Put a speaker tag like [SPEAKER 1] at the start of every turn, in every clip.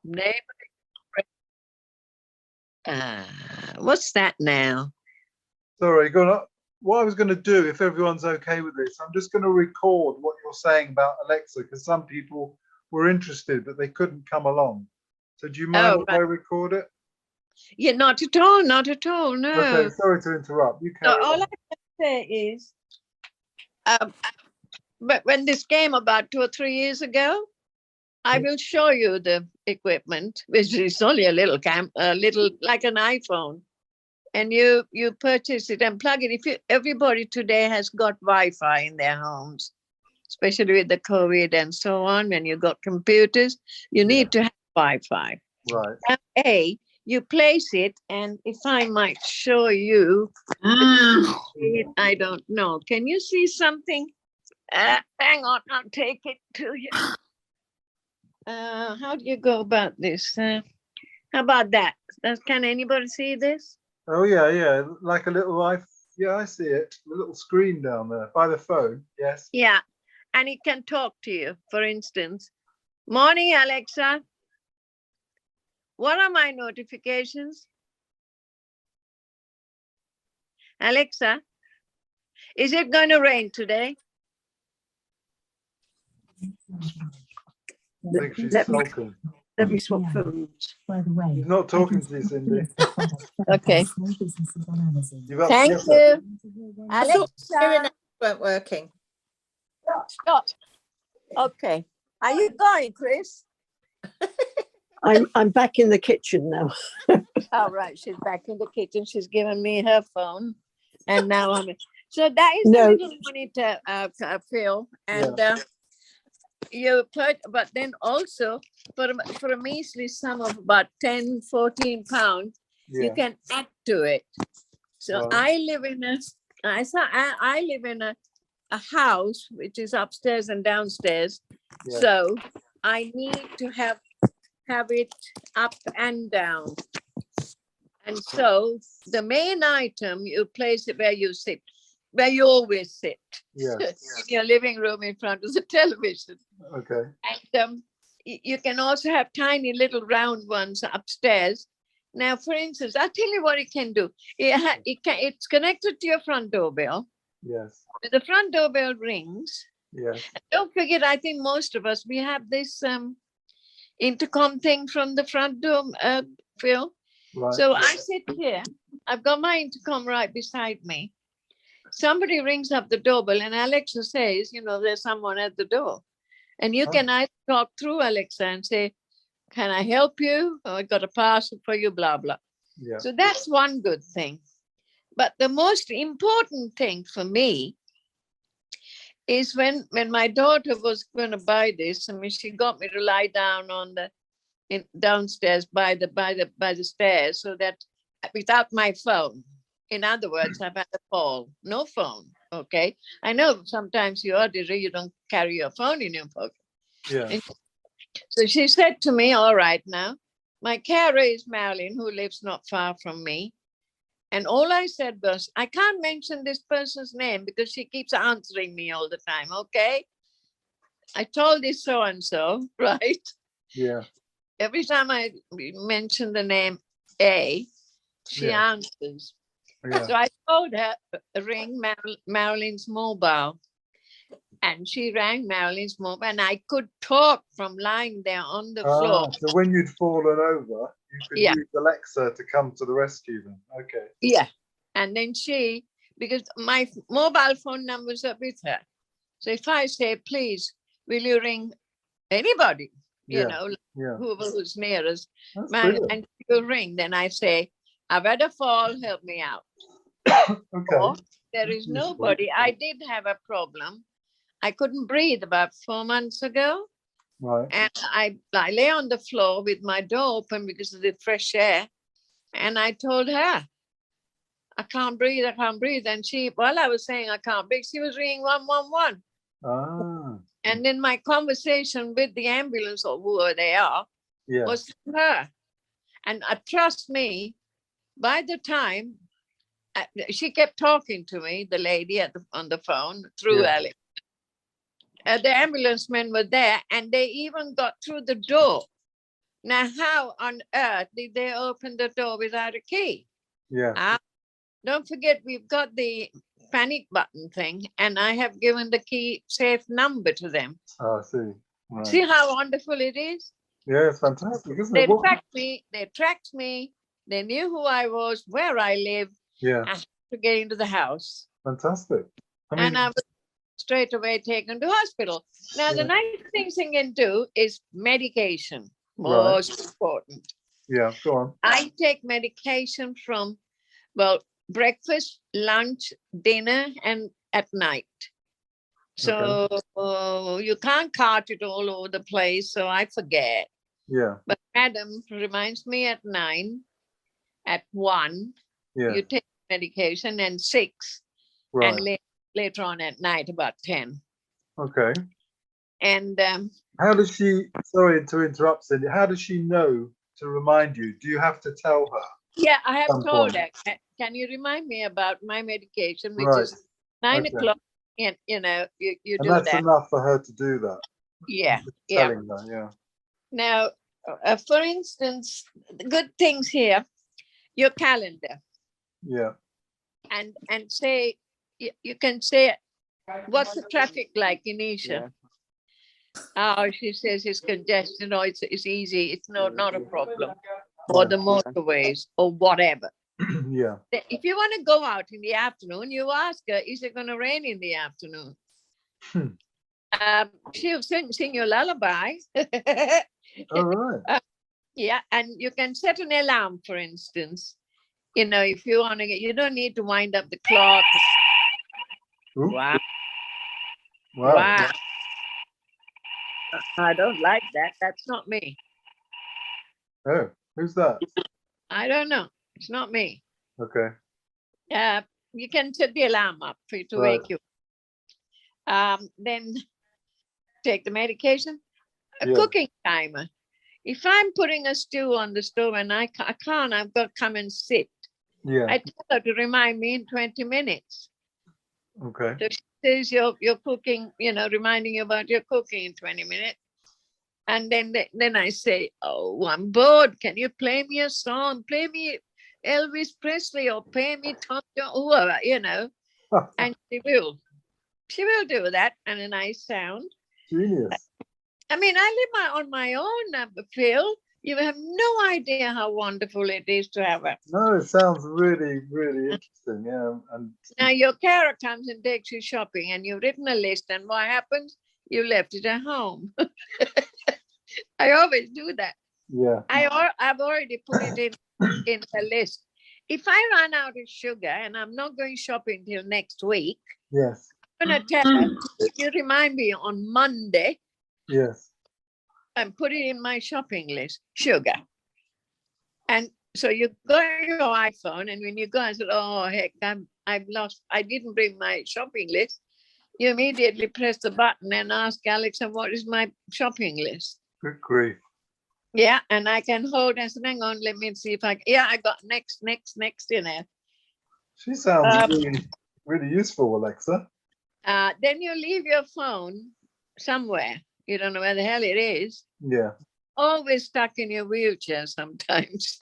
[SPEAKER 1] Neighbor. What's that now?
[SPEAKER 2] Sorry, go on. What I was going to do, if everyone's okay with this, I'm just going to record what you're saying about Alexa, because some people were interested, but they couldn't come along. So do you mind if I record it?
[SPEAKER 1] Yeah, not at all, not at all, no.
[SPEAKER 2] Okay, sorry to interrupt. You carry
[SPEAKER 1] all
[SPEAKER 2] on.
[SPEAKER 1] I can say is, but when this came about 2 or 3 years ago, I will show you the equipment, which is only a little like an iPhone. And you purchase it and plug it. Everybody today has got Wi-Fi in their homes, especially with the COVID and so on. When you got computers, you need to have Wi-Fi.
[SPEAKER 2] Right.
[SPEAKER 1] Now, you place it, and if I might show you, I don't know. Can you see something? Hang on, I'll take it to you. How do you go about this? How about that? Can anybody see this?
[SPEAKER 2] Oh yeah, like a little life. Yeah, I see it. The little screen down there by the phone. Yes.
[SPEAKER 1] Yeah, and it can talk to you. For instance, morning, Alexa. What are my notifications? Alexa, is it going to rain today?
[SPEAKER 2] I think she's sulking.
[SPEAKER 1] Let me swap phones.
[SPEAKER 2] She's not talking to you, Cindy.
[SPEAKER 1] Okay. Thank you. Alexa.
[SPEAKER 3] Weren't working.
[SPEAKER 1] Stop. Okay. Are you going, Chris?
[SPEAKER 4] I'm back in the kitchen now.
[SPEAKER 1] All right, she's back in the kitchen. She's given me her phone, and now I'm. So that is
[SPEAKER 4] No.
[SPEAKER 1] the little monitor, Phil, and you put. But then also for a measly sum of about 10, 14 pounds, you can add to it. So I live in a house which is upstairs and downstairs.
[SPEAKER 2] Yeah.
[SPEAKER 1] So I need to have it up and down. And so the main item, you place it where you sit, where you always sit.
[SPEAKER 2] Yes.
[SPEAKER 1] In your living room in front of the television.
[SPEAKER 2] Okay.
[SPEAKER 1] And you can also have tiny little round ones upstairs. Now, for instance, I'll tell you what it can do. It's connected to your front doorbell.
[SPEAKER 2] Yes.
[SPEAKER 1] When the front doorbell rings,
[SPEAKER 2] yes.
[SPEAKER 1] Don't forget, I think most of us, we have this intercom thing from the front door, Phil.
[SPEAKER 2] Right.
[SPEAKER 1] So I sit here. I've got my intercom right beside me. Somebody rings up the doorbell and Alexa says, there's someone at the door. And you can either talk through Alexa and say, can I help you? Oh, I got a parcel for you, blah, blah.
[SPEAKER 2] Yeah.
[SPEAKER 1] So that's one good thing. But the most important thing for me is when my daughter was going to buy this, she got me to lie down on downstairs by the stairs, so that without my phone. In other words, I've had a call, no phone. Okay. I know sometimes you don't carry your phone in your pocket.
[SPEAKER 2] Yeah.
[SPEAKER 1] And so she said to me, all right, now, my carer is Marilyn, who lives not far from me. And all I said was, I can't mention this person's name because she keeps answering me all the time. Okay. I told this so-and-so, right?
[SPEAKER 2] Yeah.
[SPEAKER 1] Every time I mention the name A, she answers.
[SPEAKER 2] Yeah.
[SPEAKER 1] So I told her, ring Marilyn's mobile. And she rang Marilyn's mobile, and I could talk from lying there on the floor.
[SPEAKER 2] So when you'd fallen over, you could use Alexa to come to the rescue then. Okay.
[SPEAKER 1] Yeah. And then because my mobile phone numbers are with her. So if I say, please, will you ring anybody, who's near us, and she will ring, then I say, I've had a fall, help me out.
[SPEAKER 2] Okay.
[SPEAKER 1] Or there is nobody. I did have a problem. I couldn't breathe about 4 months ago.
[SPEAKER 2] Right.
[SPEAKER 1] And I lay on the floor with my door open because of the fresh air. And I told her, I can't breathe. And while I was saying I can't breathe, she was ringing 111.
[SPEAKER 2] Ah.
[SPEAKER 1] And then my conversation with the ambulance, or whoever they are, was her. And trust me, by the time she kept talking to me, the lady on the phone through Alex. The ambulance men were there, and they even got through the door Now, how on earth did they open the door without a key?
[SPEAKER 2] Yeah.
[SPEAKER 1] Don't forget, we've got the panic button thing, and I have given the key safe number to them.
[SPEAKER 2] Oh, I see. Right.
[SPEAKER 1] See how wonderful it is?
[SPEAKER 2] Yeah, it's fantastic, isn't
[SPEAKER 1] They
[SPEAKER 2] it? What?
[SPEAKER 1] tracked me, they knew who I was, where I lived.
[SPEAKER 2] Yeah.
[SPEAKER 1] I had to get into the house.
[SPEAKER 2] Fantastic. I mean,
[SPEAKER 1] And I was straight away taken to hospital. Now, the
[SPEAKER 2] yeah.
[SPEAKER 1] nice thing you can do is medication,
[SPEAKER 2] Right.
[SPEAKER 1] most important.
[SPEAKER 2] Yeah, go on.
[SPEAKER 1] I take medication from, well, breakfast, lunch, dinner, and at night. So you can't cart it all over the place, so I forget.
[SPEAKER 2] Yeah.
[SPEAKER 1] But Adam reminds me at 9, at 1,
[SPEAKER 2] Yeah.
[SPEAKER 1] you take medication, and 6,
[SPEAKER 2] Right.
[SPEAKER 1] and later on at night about 10.
[SPEAKER 2] Okay.
[SPEAKER 1] And
[SPEAKER 2] How does she, sorry to interrupt, Cindy, how does she know to remind you? Do you have to tell her?
[SPEAKER 1] yeah, I have
[SPEAKER 2] Some
[SPEAKER 1] told
[SPEAKER 2] point.
[SPEAKER 1] her, can you remind me about my medication, which
[SPEAKER 2] Right.
[SPEAKER 1] is 9
[SPEAKER 2] Okay.
[SPEAKER 1] o'clock, and you
[SPEAKER 2] And
[SPEAKER 1] do
[SPEAKER 2] that's
[SPEAKER 1] that.
[SPEAKER 2] enough for her to do that.
[SPEAKER 1] Yeah,
[SPEAKER 2] Just
[SPEAKER 1] yeah.
[SPEAKER 2] telling her, yeah.
[SPEAKER 1] Now, for instance, the good things here, your calendar,
[SPEAKER 2] Yeah.
[SPEAKER 1] and say, you can say, what's the traffic like in Isha? Oh, she says it's congested, or it's easy, it's not a problem, or the motorways, or whatever.
[SPEAKER 2] Yeah.
[SPEAKER 1] If you want to go out in the afternoon, you ask her, is it going to rain in the afternoon? She'll sing you a lullaby.
[SPEAKER 2] All right.
[SPEAKER 1] Yeah, and you can set an alarm, for instance. If you want to you don't need to wind up the clock.
[SPEAKER 2] Ooh.
[SPEAKER 1] Wow.
[SPEAKER 2] Wow.
[SPEAKER 1] Wow. I don't like that. That's not me.
[SPEAKER 2] Oh, who's that?
[SPEAKER 1] I don't know. It's not me.
[SPEAKER 2] Okay.
[SPEAKER 1] You can set the alarm up for you to
[SPEAKER 2] Right.
[SPEAKER 1] wake you. Then take the medication. A
[SPEAKER 2] Yeah.
[SPEAKER 1] cooking timer. If I'm putting a stew on the stove and I can't, I've got to come and sit.
[SPEAKER 2] Yeah.
[SPEAKER 1] I tell her to remind me in 20 minutes.
[SPEAKER 2] Okay.
[SPEAKER 1] So she says you're cooking, reminding you about your cooking in 20 minutes. And then I say, oh, I'm bored. Can you play me a song? Play me Elvis Presley, or play me Tom Jones, whoever, and she will. She will do that, and a nice sound.
[SPEAKER 2] Genius.
[SPEAKER 1] I mean, I live on my own, Phil. You have no idea how wonderful it is to have her.
[SPEAKER 2] No, it sounds really, really interesting. Yeah. And
[SPEAKER 1] Now your carer comes and takes you shopping, and you've written a list, and what happens? You left it at home. I always do that.
[SPEAKER 2] yeah.
[SPEAKER 1] I've already put it in the list. If I run out of sugar and I'm not going shopping till next week,
[SPEAKER 2] Yes.
[SPEAKER 1] I'm going to tell her, if you remind me on Monday,
[SPEAKER 2] Yes.
[SPEAKER 1] and put it in my shopping list, sugar. And so you go on your iPhone, and when you go, I said, oh, heck, I didn't bring my shopping list. You immediately press the button and ask Alexa, what is my shopping list?
[SPEAKER 2] Good grief.
[SPEAKER 1] Yeah, and I can hold and say, hang on, let me see if I got next,
[SPEAKER 2] She sounds really, really useful, Alexa.
[SPEAKER 1] Then you leave your phone somewhere. You don't know where the hell it is.
[SPEAKER 2] Yeah.
[SPEAKER 1] Always stuck in your wheelchair sometimes.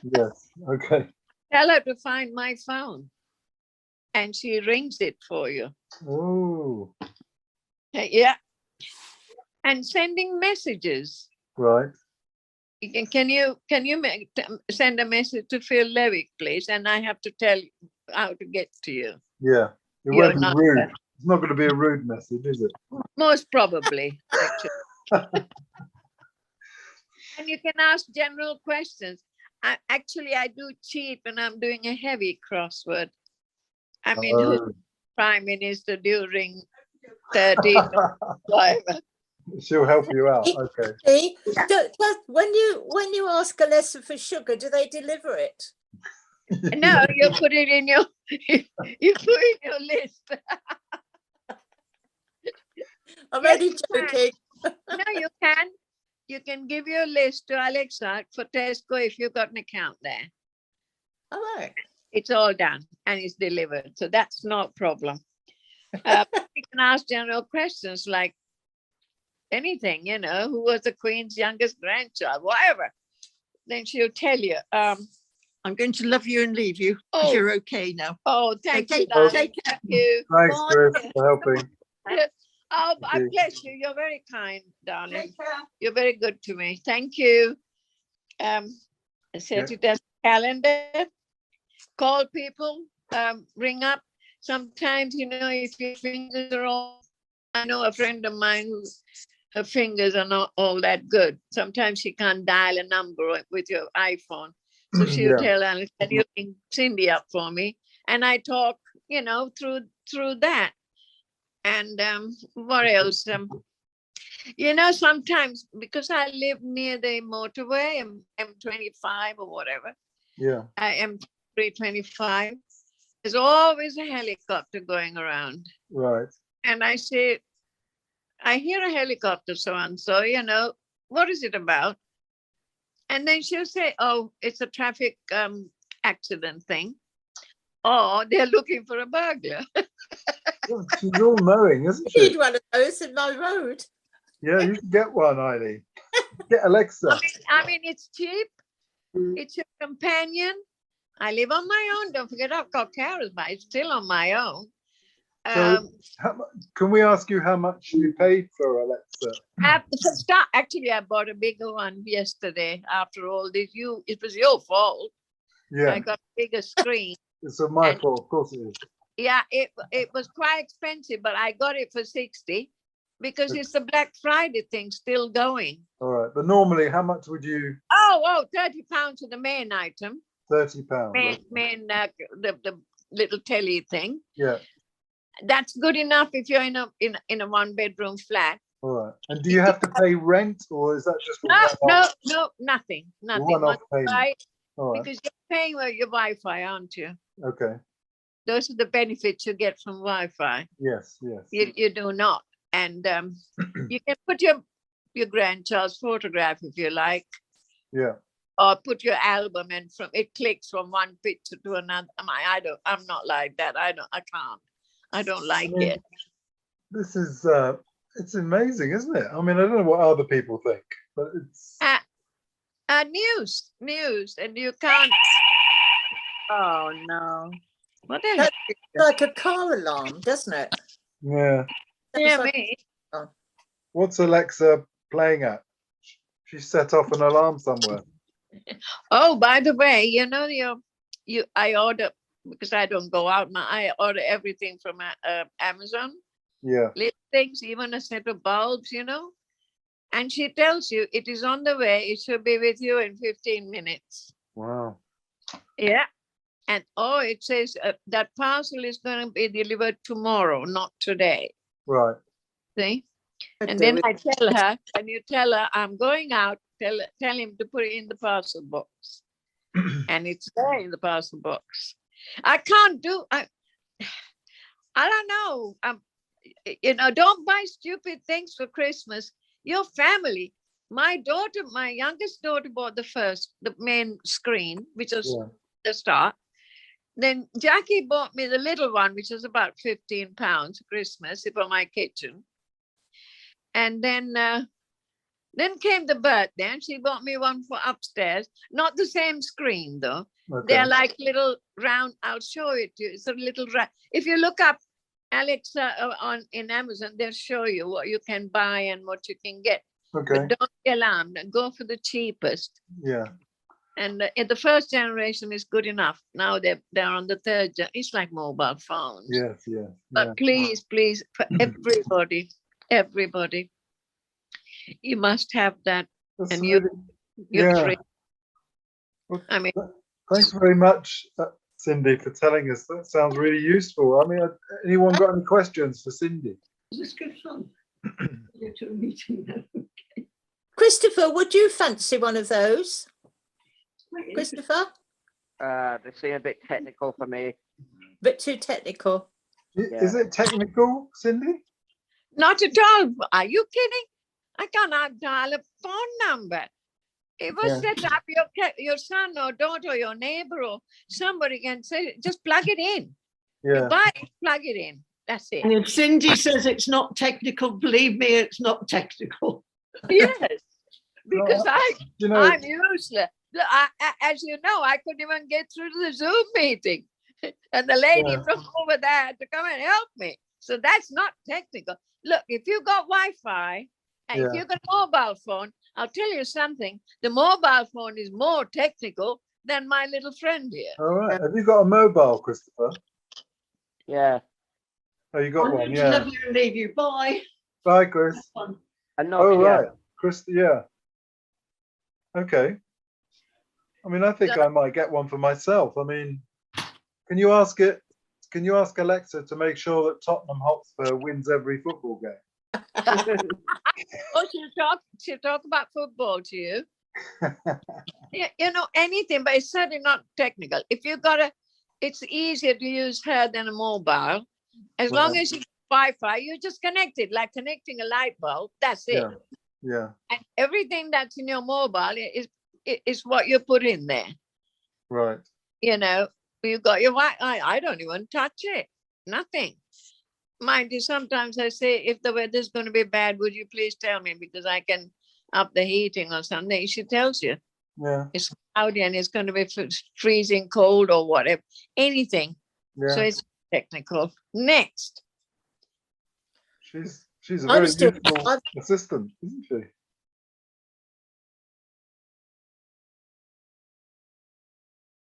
[SPEAKER 2] Yes. Okay.
[SPEAKER 1] Tell her to find my phone, and she rings it for you.
[SPEAKER 2] Oh.
[SPEAKER 1] Yeah. And sending messages.
[SPEAKER 2] Right.
[SPEAKER 1] Can you send a message to Phil Levick, please? And I have to tell you how to get to you.
[SPEAKER 2] Yeah. It
[SPEAKER 1] You're
[SPEAKER 2] won't be
[SPEAKER 1] not
[SPEAKER 2] rude.
[SPEAKER 1] there.
[SPEAKER 2] It's not going to be a rude message, is it?
[SPEAKER 1] Most probably, actually. And you can ask general questions. I do cheat when I'm doing a heavy crossword. I mean, who's Prime Minister during 30, whatever.
[SPEAKER 2] She'll help you out. Okay.
[SPEAKER 3] See, when you ask Alexa for sugar, do they deliver it?
[SPEAKER 1] No, you put it in your list.
[SPEAKER 3] I'm
[SPEAKER 1] Yes,
[SPEAKER 3] only joking.
[SPEAKER 1] No, you can give your list to Alexa for Tesco if you've got an account there.
[SPEAKER 3] All right.
[SPEAKER 1] It's all done and it's delivered, so that's no problem. You can ask general questions like, anything, you know, who was the Queen's youngest grandchild, whatever, then she'll tell you.
[SPEAKER 4] I'm going to love you and leave you.
[SPEAKER 1] Oh.
[SPEAKER 4] You're okay now.
[SPEAKER 1] Oh, thank
[SPEAKER 4] Okay,
[SPEAKER 1] you, darling.
[SPEAKER 4] take care.
[SPEAKER 1] Thank you.
[SPEAKER 2] Thanks,
[SPEAKER 1] Bye.
[SPEAKER 2] Chris, for helping.
[SPEAKER 1] Oh,
[SPEAKER 2] Thank
[SPEAKER 1] I
[SPEAKER 2] you.
[SPEAKER 1] bless you. You're very kind, darling.
[SPEAKER 4] Take care.
[SPEAKER 1] You're very good to me. Thank you. I set it as a calendar. Call people. Ring up. Sometimes, you know, if your fingers are all. I know a friend of mine who her fingers are not all that good. Sometimes she can't dial a number with your iPhone. So she'll
[SPEAKER 2] Yeah.
[SPEAKER 1] tell Alice, can you ring Cindy up for me? And I talk, you know, through that. And what else? You know, sometimes because I live near the motorway, M25 or whatever,
[SPEAKER 2] Yeah.
[SPEAKER 1] I am 325. There's always a helicopter going around.
[SPEAKER 2] Right.
[SPEAKER 1] And I say, I hear a helicopter so and so, you know, what is it about? And then she'll say, oh, it's a traffic accident thing. Or they're looking for a burglar.
[SPEAKER 2] Well, she's all knowing, isn't
[SPEAKER 3] I need
[SPEAKER 2] she?
[SPEAKER 3] one of those in my road.
[SPEAKER 2] Yeah, you can get one, Eileen. Get Alexa.
[SPEAKER 1] I mean, it's cheap.
[SPEAKER 4] Mm.
[SPEAKER 1] It's your companion. I live on my own. Don't forget, I've got carers, but it's still on my own.
[SPEAKER 2] So, can we ask you how much you paid for Alexa?
[SPEAKER 1] At the start, actually, I bought a bigger one yesterday. After all this, it was your fault. I
[SPEAKER 2] Yeah,
[SPEAKER 1] got a bigger screen.
[SPEAKER 2] it's my
[SPEAKER 1] And-
[SPEAKER 2] fault. Of course it is.
[SPEAKER 1] Yeah, it was quite expensive, but I got it for 60 because it's the Black Friday thing still going.
[SPEAKER 2] All right, but normally, how much would you?
[SPEAKER 1] Oh, 30 pounds for the main item,
[SPEAKER 2] £30.
[SPEAKER 1] main the little telly thing.
[SPEAKER 2] Yeah.
[SPEAKER 1] That's good enough if you're in a one-bedroom flat.
[SPEAKER 2] All right. And do you have to pay rent, or is that just
[SPEAKER 1] No, nothing.
[SPEAKER 2] one-off payment?
[SPEAKER 1] Right?
[SPEAKER 2] All right.
[SPEAKER 1] Because you're paying for your Wi-Fi, aren't you?
[SPEAKER 2] Okay.
[SPEAKER 1] Those are the benefits you get from Wi-Fi.
[SPEAKER 2] Yes. Yes.
[SPEAKER 1] You do not. And you can put your grandchild's photograph if you like,
[SPEAKER 2] Yeah.
[SPEAKER 1] or put your album and it clicks from one picture to another. I'm not like that. I can't. I don't like
[SPEAKER 2] mean,
[SPEAKER 1] it.
[SPEAKER 2] This is it's amazing, isn't it? I mean, I don't know what other people think, but it's
[SPEAKER 1] News, and you can't. Oh no! What the
[SPEAKER 3] That's
[SPEAKER 1] heck?
[SPEAKER 3] like a car alarm, doesn't it?
[SPEAKER 2] yeah.
[SPEAKER 1] Yeah,
[SPEAKER 3] Sounds like-
[SPEAKER 1] me.
[SPEAKER 2] What's Alexa playing at? She set off an alarm somewhere.
[SPEAKER 1] Oh, by the way, you know I order because I don't go out. I order everything from Amazon.
[SPEAKER 2] Yeah.
[SPEAKER 1] Little things, even a set of bulbs, you know. And she tells you it is on the way. It should be with you in 15 minutes.
[SPEAKER 2] Wow.
[SPEAKER 1] Yeah. And it says that parcel is going to be delivered tomorrow, not today.
[SPEAKER 2] Right.
[SPEAKER 1] See?
[SPEAKER 3] But
[SPEAKER 1] And
[SPEAKER 3] there
[SPEAKER 1] then
[SPEAKER 3] is-
[SPEAKER 1] I tell her, and you tell her, I'm going out, tell him to put it in the parcel box. And it's there in the parcel box. I can't do, I don't know. You know, don't buy stupid things for Christmas. Your family. My youngest daughter bought the main screen, which was
[SPEAKER 2] Yeah.
[SPEAKER 1] the start. Then Jackie bought me the little one, which was about 15 pounds Christmas for my kitchen. And then came the birthday, and she bought me one for upstairs. Not the same screen though.
[SPEAKER 2] Okay.
[SPEAKER 1] They're like little round. I'll show it to you. It's a little round. If you look up Alexa in Amazon, they'll show you what you can buy and what you can get.
[SPEAKER 2] Okay.
[SPEAKER 1] But don't be alarmed. Go for the cheapest.
[SPEAKER 2] Yeah.
[SPEAKER 1] And the first generation is good enough. Now they're on the third. It's like mobile phones.
[SPEAKER 2] Yes. Yes.
[SPEAKER 1] But please, for everybody, you must have that.
[SPEAKER 2] That's
[SPEAKER 1] And
[SPEAKER 2] really-
[SPEAKER 1] you're
[SPEAKER 2] yeah.
[SPEAKER 1] free.
[SPEAKER 2] Well,
[SPEAKER 1] I mean,
[SPEAKER 2] Thanks very much, Cindy, for telling us. That sounds really useful. I mean, anyone got any questions for Cindy?
[SPEAKER 4] Is this good fun? Go to a meeting now.
[SPEAKER 3] Christopher, would you fancy one of those? Christopher?
[SPEAKER 5] They seem a bit technical for me.
[SPEAKER 3] Bit too technical.
[SPEAKER 2] Is it technical, Cindy?
[SPEAKER 1] not at all. Are you kidding? I cannot dial a phone number. It was
[SPEAKER 2] Yeah.
[SPEAKER 1] set up. Your son or daughter or your neighbor or somebody can say, just plug it in. You
[SPEAKER 2] Yeah.
[SPEAKER 1] buy it, plug it in. That's it.
[SPEAKER 4] And if Cindy says it's not technical, believe me, it's not technical.
[SPEAKER 1] Yes, because
[SPEAKER 2] You know,
[SPEAKER 1] I'm useless. Look, as you know, I couldn't even get through to the Zoom meeting. And the lady
[SPEAKER 2] Yeah.
[SPEAKER 1] from over there had to come and help me. So that's not technical. Look, if you got Wi-Fi and if
[SPEAKER 2] Yeah.
[SPEAKER 1] you got a mobile phone, I'll tell you something. The mobile phone is more technical than my little friend here.
[SPEAKER 2] all right. Have you got a mobile, Christopher?
[SPEAKER 5] Yeah.
[SPEAKER 2] Oh, you got
[SPEAKER 4] I'm
[SPEAKER 2] one,
[SPEAKER 4] going to
[SPEAKER 2] yeah.
[SPEAKER 4] love you and leave you. Bye.
[SPEAKER 2] Bye, Chris.
[SPEAKER 4] Fun.
[SPEAKER 5] A Nokia.
[SPEAKER 2] Oh, right. Chris, yeah. Okay. I mean, I think
[SPEAKER 1] So-
[SPEAKER 2] I might get one for myself. I mean, can you ask Alexa to make sure that Tottenham Hotspur wins every football game?
[SPEAKER 1] Oh, she'll talk about football to you. Yeah, you know, anything, but it's certainly not technical. If you got it's easier to use her than a mobile. As long
[SPEAKER 2] Right.
[SPEAKER 1] as you Wi-Fi, you just connect it like connecting a light bulb. That's it.
[SPEAKER 2] Yeah. Yeah.
[SPEAKER 1] And everything that's in your mobile is what you put in there.
[SPEAKER 2] Right.
[SPEAKER 1] You know, you got your Wi-Fi. I don't even touch it. Nothing. Mind you, sometimes I say, if the weather's going to be bad, would you please tell me because I can up the heating or something. She tells you
[SPEAKER 2] Yeah.
[SPEAKER 1] it's cloudy and it's going to be freezing cold or whatever, anything.
[SPEAKER 2] Yeah.
[SPEAKER 1] So it's technical. Next.
[SPEAKER 2] She's a
[SPEAKER 3] I
[SPEAKER 2] very
[SPEAKER 3] was doing-
[SPEAKER 2] useful
[SPEAKER 3] I've-
[SPEAKER 2] assistant, isn't she?